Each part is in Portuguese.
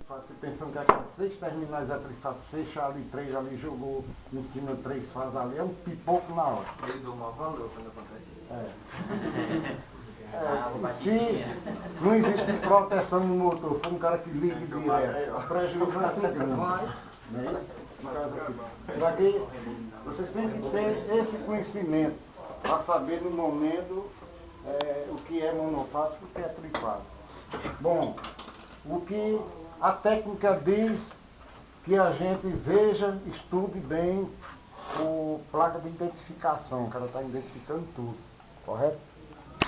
Você pensando que aquelas 6 terminais da trifase fecha ali 3 ali, jogou em cima 3 fases ali, é um pipoco na hora. Ele deu maior valor quando acontece isso. Se não existe proteção no motor, for um cara que liga direto, o prejuízo vai ser grande. Não é isso? No caso aqui. Daqui, vocês têm que ter esse conhecimento para saber no momento o que é monofásico e o que é trifásico. Bom, o que a técnica diz que a gente veja, estude bem o placa de identificação, que ela está identificando tudo, correto?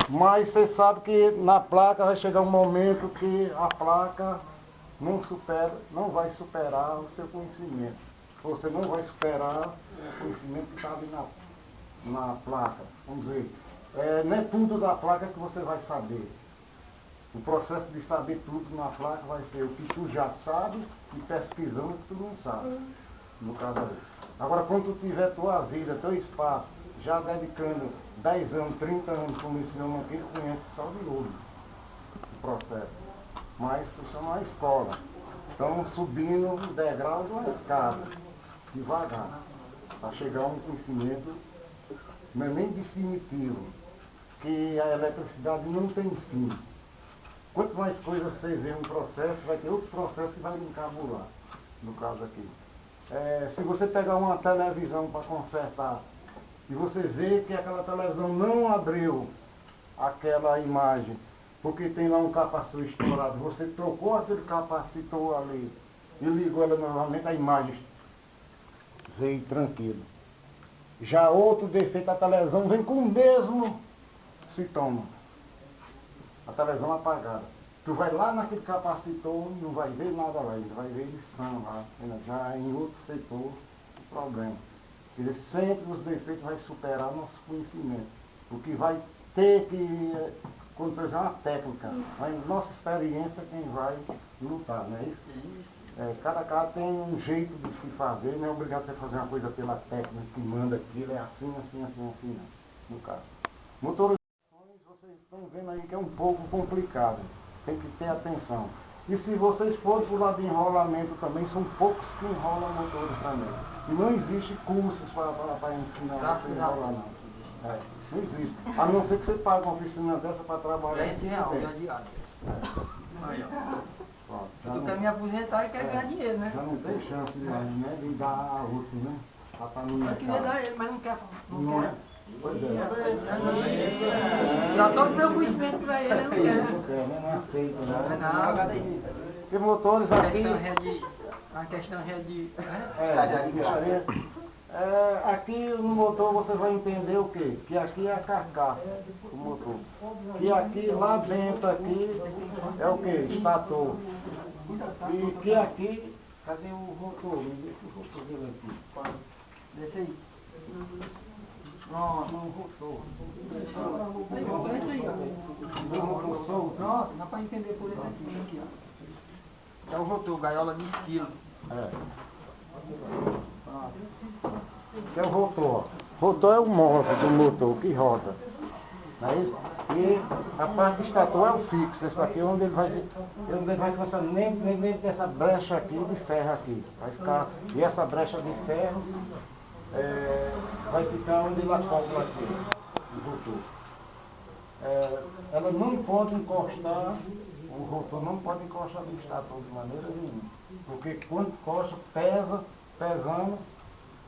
Mas você sabe que na placa vai chegar um momento que a placa não vai superar o seu conhecimento. Você não vai superar o conhecimento que está ali na placa. Vamos dizer, não é tudo da placa que você vai saber. O processo de saber tudo na placa vai ser o que tu já sabe e pesquisando o que tu não sabe. No caso ali. Agora, quando tu tiver tua vida, teu espaço, já dedicando 10 anos, 30 anos como esse homem aqui, conhece só de olho o processo. Mas isso chama a escola. Então, subindo um degrau de uma escada, devagar, para chegar a um conhecimento, não é nem definitivo, que a eletricidade não tem fim. Quanto mais coisas você vê um processo, vai ter outro processo que vai encabular, no caso aqui. Se você pegar uma televisão para consertar, e você vê que aquela televisão não abriu aquela imagem, porque tem lá um capacitor estourado, você trocou aquele capacitor ali e ligou ela novamente, a imagem veio tranquilo. Já outro defeito, a televisão vem com o mesmo sintoma. A televisão apagada. Tu vai lá naquele capacitor, não vai ver nada lá, ele vai ver lição lá, já em outro setor, o problema. Quer dizer, sempre os defeitos vai superar nosso conhecimento. O que vai ter que, quando fazer uma técnica, vai, nossa experiência quem vai lutar, não é isso? Cada cara tem um jeito de se fazer, não é obrigado a você fazer uma coisa pela técnica que manda aquilo, é assim, no caso. Motorizações, vocês estão vendo aí que é um pouco complicado, tem que ter atenção. E se vocês forem para o lado de enrolamento também, são poucos que enrolam motores também. E não existe cursos para ensinar você a enrolar, não. Não existe. A não ser que você pague uma oficina dessa para trabalhar. Tu quer me aposentar e quer ganhar dinheiro, né? Já não tem chance de dar a outro, né? Eu queria dar ele, mas não quer. Não é? Pois Dá todo o meu conhecimento para ele, ele não quer. Não quer, né? Não aceita, né? Não. Porque motores aqui... A questão é de... aqui no motor você vai entender o quê? Que aqui é a carcaça do motor. Que aqui, lá dentro aqui, é o quê? Estator. E que aqui... Cadê o rotor? Deixa o rotor dele aqui. Deixa aí. Pronto, o rotor. Pronto, dá para entender por esse aqui, ó. É o rotor, gaiola de esquilo. Que é o rotor. Rotor é o móvel do motor que roda. Não é isso? E a parte do estator é o fixo. Esse aqui é onde ele vai começar dentro dessa brecha aqui de ferro aqui. Vai ficar, e essa brecha de ferro vai ficar onde ele acopla aqui, o rotor. Ela não pode encostar, o rotor não pode encostar no estator de maneira nenhuma. Porque quando encosta, pesando,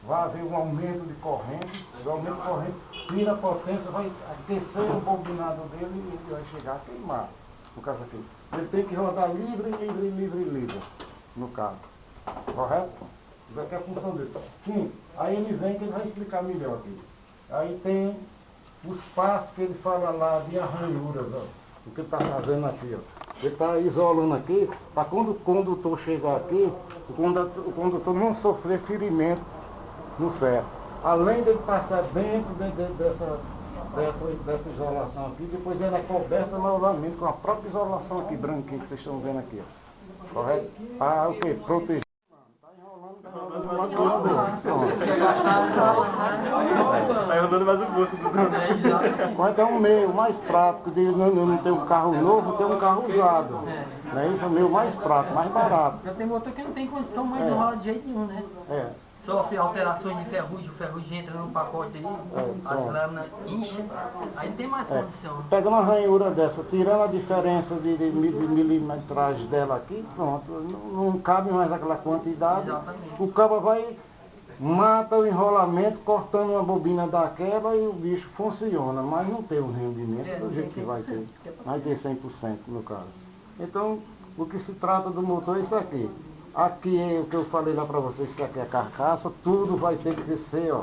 vai haver um aumento de corrente, o aumento de corrente tira a potência, vai aquecer o bobinado dele e ele vai chegar a queimar, no caso aqui. Ele tem que rodar livre no carro, correto? Isso aqui é a função dele. Sim, aí ele vem que ele vai explicar melhor aqui. Aí tem os passos que ele fala lá de arranhuras, ó, o que ele está fazendo aqui, ó. Ele está isolando aqui, para quando o condutor chegar aqui, o condutor não sofrer ferimento no ferro. Além dele passar dentro dessa isolação aqui, depois ela é coberta novamente com a própria isolação aqui, branquinha, que vocês estão vendo aqui, ó. Correto? Para o quê? Proteger. Vai rodando mais o gosto do Quanto é um meio mais prático de não ter um carro novo, ter um carro usado. Não é isso? O meu mais prático, mais barato. Já tem motor que não tem condição mais É. de enrolar de jeito nenhum, né? É. Sofre alterações de ferrugem, o ferrugem entra no pacote aí, as pronto. lâminas incham, aí não tem mais condição. Pegando uma ranhura dessa, tirando a diferença de milimetragem dela aqui, pronto, não cabe mais aquela quantidade. Exatamente. O cabo vai, mata o enrolamento, cortando uma bobina daquela e o bicho funciona, mas não tem um rendimento do jeito que vai ter. Vai ter 100% no caso. Então, o que se trata do motor é isso aqui. Aqui é o que eu falei lá para vocês, que aqui é a carcaça, tudo vai ter que ser, ó,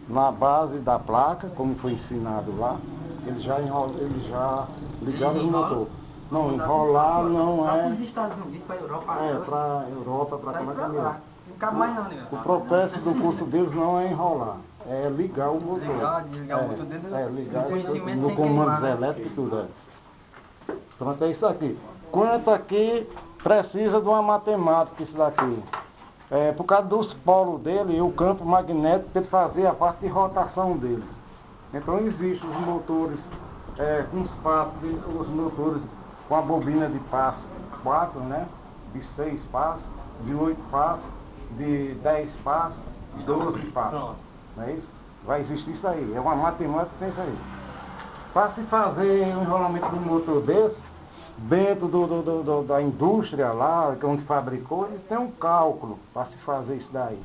na base da placa, como foi ensinado lá. Eles já ligaram o motor. Não, enrolar não Para é. os Estados Unidos, para a Europa, Para Europa, para como é que é? não cabe mais não, né? O propósito do curso deles não é enrolar, é ligar o motor. Desligar o motor dentro ligar do conhecimento no sem comandos queimar, né? elétricos e tudo. Pronto, é isso aqui. Quanto aqui precisa de uma matemática isso daqui. Por causa dos polos dele e o campo magnético para ele fazer a parte de rotação deles. Então existem os motores com os passos, os motores com a bobina de passo 4, né? De 6 passos, de 8 passos, de 10 passos, 12 passos. Não é isso? Vai existir isso aí. É uma matemática que tem isso aí. Para se fazer um enrolamento de um motor desse, dentro da indústria lá, onde fabricou, eles têm um cálculo para se fazer isso daí.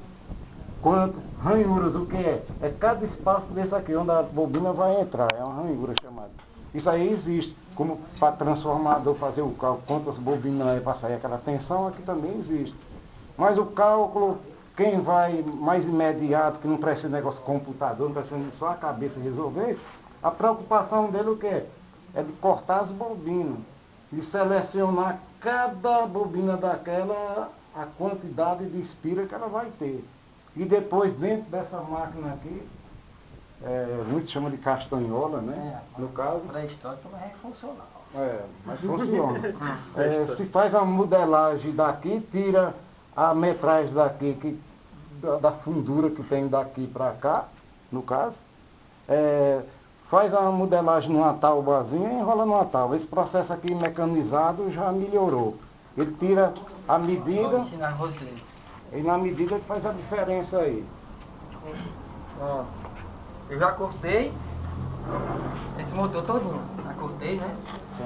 Quanto? Ranhuras, o que é? É cada espaço desse aqui, onde a bobina vai entrar. É uma ranhura chamada. Isso aí existe. Como para transformador fazer o cálculo, quantas bobinas é para sair aquela tensão, aqui também existe. Mas o cálculo, quem vai mais imediato, que não precisa de negócio de computador, não precisa só a cabeça resolver, a preocupação dele o que é? É de cortar as bobinas. E selecionar cada bobina daquela, a quantidade de espira que ela vai ter. E depois, dentro dessa máquina aqui, muitos chamam de castanhola, né? No caso. Pré-histórico, mas é funcional. Mas funciona. Se faz a modelagem daqui, tira a metragem daqui, da fundura que tem daqui para cá, no caso. Faz a modelagem numa taubazinha e enrola numa tábua. Esse processo aqui mecanizado já melhorou. Ele tira a medida Vou ensinar você. e na medida ele faz a diferença aí. Ó, eu já cortei esse motor todinho. Já cortei, né?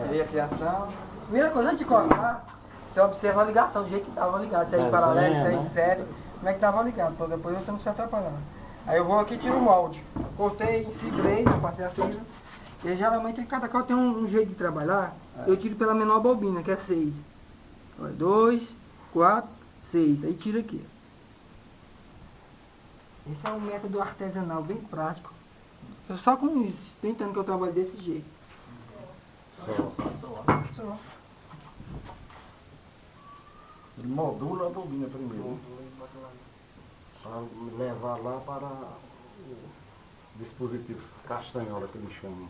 Tirei a fiação. Primeira coisa, antes de cortar, você observa a ligação, do jeito que estava ligado. Se é em paralelo, se é em série, como é que estava ligado. Então depois você não se atrapalhar. Aí eu vou aqui e tiro o molde. Cortei, fibrei, passei a fibra. E geralmente cada qual tem um jeito de trabalhar. Eu tiro pela menor bobina, que é 6. 2, 4, 6. Aí tiro aqui. Esse é um método artesanal bem prático. Só com isso, tentando que eu trabalho desse jeito. Só. Ele modula a bobina primeiro. Para levar lá para o dispositivo castanhola que eles chamam.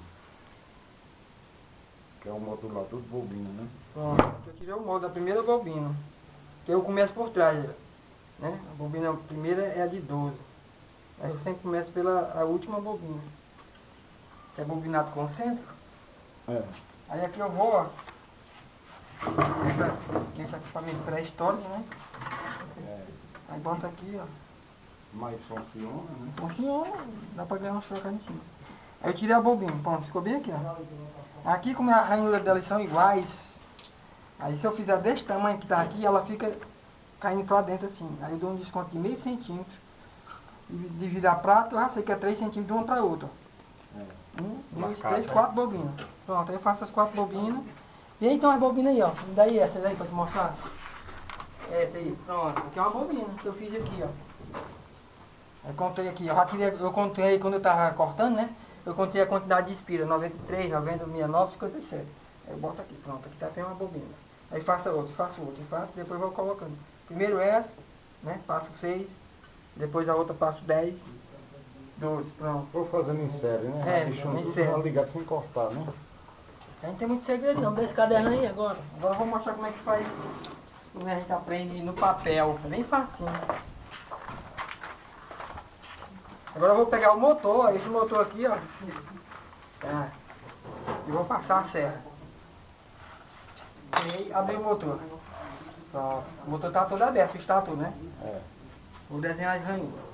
Que é o modulador de bobina, né? Pronto, eu tirei o molde da primeira bobina. Que eu começo por trás, né? A bobina primeira é a de 12. Aí eu sempre começo pela a última bobina. Que é bobinado concêntrico. Aí aqui eu vou, ó. Esse equipamento pré-histórico, né? Aí bota aqui, ó. Mas funciona, né? Funciona, dá pra ganhar uns trocados em cima. Aí eu tirei a bobina, pronto, ficou bem aqui, ó. Aqui, como a ranhura delas são iguais, aí se eu fizer desse tamanho que tá aqui, ela fica caindo pra dentro assim. Aí eu dou um desconto de meio centímetro. E divido a prata, eu já sei que é 3 centímetros de uma pra outra. 1, 2, 3, 4 bobinas. Pronto, aí eu faço as 4 bobinas. E aí então as bobinas aí, ó. Me dá aí essas aí pra te mostrar. Essa aí, pronto. Aqui é uma bobina que eu fiz aqui, ó. Eu contei aqui, eu contei quando eu tava cortando, né? Eu contei a quantidade de espira, 93, 90, 69, 57. Aí eu boto aqui, pronto, aqui tá até uma bobina. Aí faço outra, depois vou colocando. Primeiro essa, né? Passo 6, depois a outra passo 10, 12, pronto. Vou fazendo em série, né? Em série. Ligado sem cortar, né? A gente tem muito segredo não, desse caderno aí agora. Agora eu vou mostrar como é que faz, como a gente aprende no papel, é bem facinho. Agora eu vou pegar o motor, esse motor aqui, ó. Tá. E vou passar a serra. E abri o motor. Pronto. O motor tá todo aberto, o estator, né? É. Vou desenhar as ranhuras.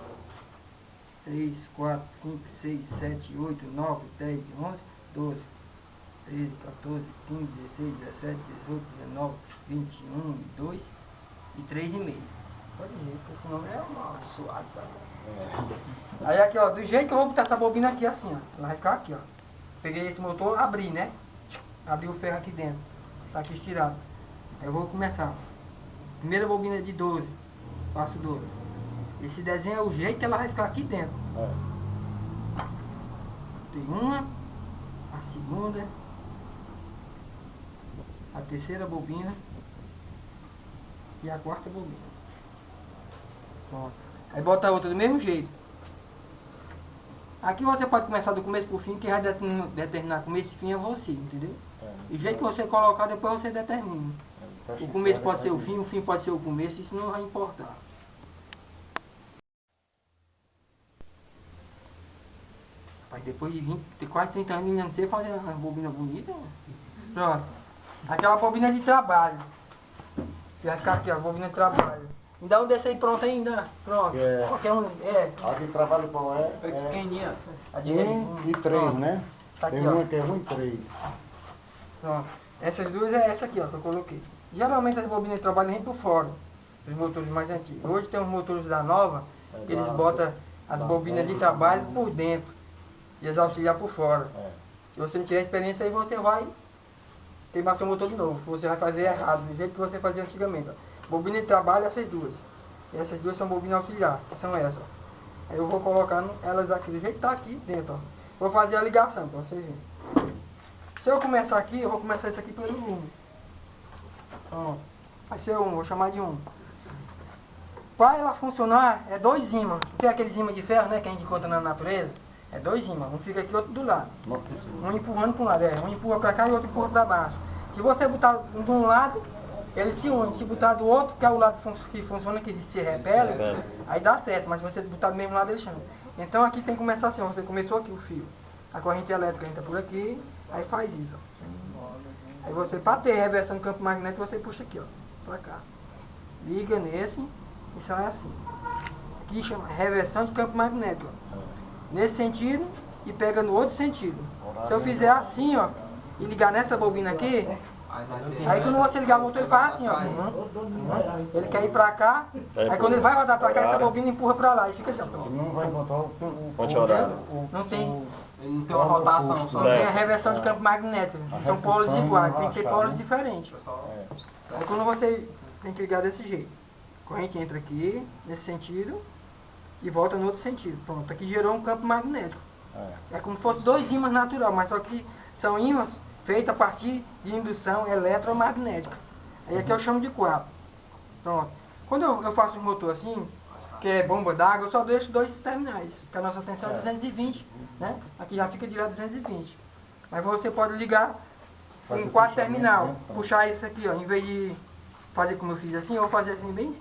3, 4, 5, 6, 7, 8, 9, 10, 11, 12, 13, 14, 15, 16, 17, 18, 19, 21, 2 e 3,5. Pode ir, porque senão é uma suado, sabe? É. Aí aqui, ó, do jeito que eu vou botar essa bobina aqui assim, ó. Ela vai ficar aqui, ó. Peguei esse motor, abri, né? Abri o ferro aqui dentro. Tá aqui estirado. Aí eu vou começar. Primeira bobina de 12. Faço 12. Esse desenho é o jeito que ela vai ficar aqui dentro. É. Tem uma, a segunda, a terceira bobina e a quarta bobina. Pronto. Aí bota a outra do mesmo jeito. Aqui você pode começar do começo pro fim, que vai determinar começo e fim é você, entendeu? É. E o jeito que você colocar, depois você determina. Tá O começo chifrado, pode ser o tá fim pode ser o começo, isso não vai importar. Mas depois de 20, quase 30 anos, não sei fazer uma bobina bonita. Pronto. Aquela bobina de trabalho. Que vai ficar aqui, ó, bobina de trabalho. Me dá um desse aí pronto ainda. Pronto. Que é- Qualquer um. É. A de trabalho qual é? Pequenininha. A de 1 e 3, Pronto. né? Tá aqui, Tem ó. uma que é 1 e 3. Pronto. Essas duas é essa aqui, ó, que eu coloquei. Geralmente as bobinas de trabalho vêm por fora. Os motores mais antigos. Hoje tem os motores da nova, que eles botam as bobinas de trabalho por dentro. E as auxiliar por fora. É. Se você não tiver experiência, aí você vai queimar seu motor de novo. Você vai fazer errado, do jeito que você fazia antigamente. Ó. Bobina de trabalho, essas duas. E essas duas são bobinas auxiliar, que são essas. Ó. Aí eu vou colocando elas aqui, do jeito que tá aqui dentro. Ó. Vou fazer a ligação para vocês verem. Se eu começar aqui, eu vou começar isso aqui pelo 1. Pronto. Vai ser 1, vou chamar de 1. Para ela funcionar, é 2 ímãs. Tem aqueles ímãs de ferro, né, que a gente encontra na natureza. É 2 ímãs, um fica aqui e outro do lado. Um empurrando para um lado, um empurra para cá e outro empurra para baixo. Se você botar de um lado, ele se une. Se botar do outro, que é o lado que funciona, que se repele, aí dá certo. Mas se você botar do mesmo lado, ele chama. Então aqui tem que começar assim, ó, você começou aqui o fio. A corrente elétrica entra por aqui, aí faz isso, ó. Aí você, para ter reversão do campo magnético, você puxa aqui, ó, para cá. Liga nesse, e sai assim. Aqui chama reversão de campo magnético, ó. Nesse sentido e pega no outro sentido. Se eu fizer assim, ó, e ligar nessa bobina aqui, aí quando você ligar o motor, ele faz assim, ó. Ele quer ir pra cá, aí quando ele vai rodar pra cá, essa bobina empurra pra lá e fica assim, ó. Ele não vai botar o Ponte horário. Não tem. Não tem uma rotação só. Não tem a reversão de campo magnético. São polos iguais, tem que ter polos diferentes. É. Aí quando você tem que ligar desse jeito. A corrente entra aqui, nesse sentido, e volta no outro sentido. Pronto, aqui gerou um campo magnético. É como se fosse 2 ímãs natural, mas só que são ímãs feitos a partir de indução eletromagnética. Aí aqui eu chamo de 4. Pronto. Quando eu faço um motor assim, que é bomba d'água, eu só deixo 2 terminais, porque a nossa tensão é 220, né? Aqui já fica direto 220. Mas você pode ligar com 4 terminal, puxar isso aqui, ó, em vez de fazer como eu fiz assim, eu vou fazer assim bem,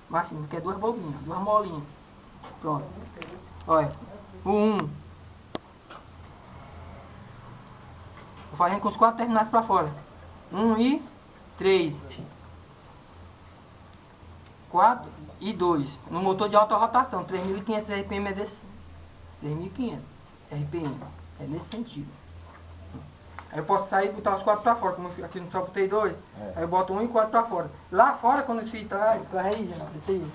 mas assim, que é 2 bobinhas, 2 molinhas. Pronto. Olha, o 1. Vou fazendo com os 4 terminais para fora. 1 e 3. 4 e 2. No motor de alta rotação, 3.500 RPM é desse. 3.500 RPM. É nesse sentido. Aí eu posso sair e botar os 4 para fora. Como aqui no só botei 2. Aí eu boto 1 e 4 para fora. Lá fora, quando esse fio tá aí, já, desse aí.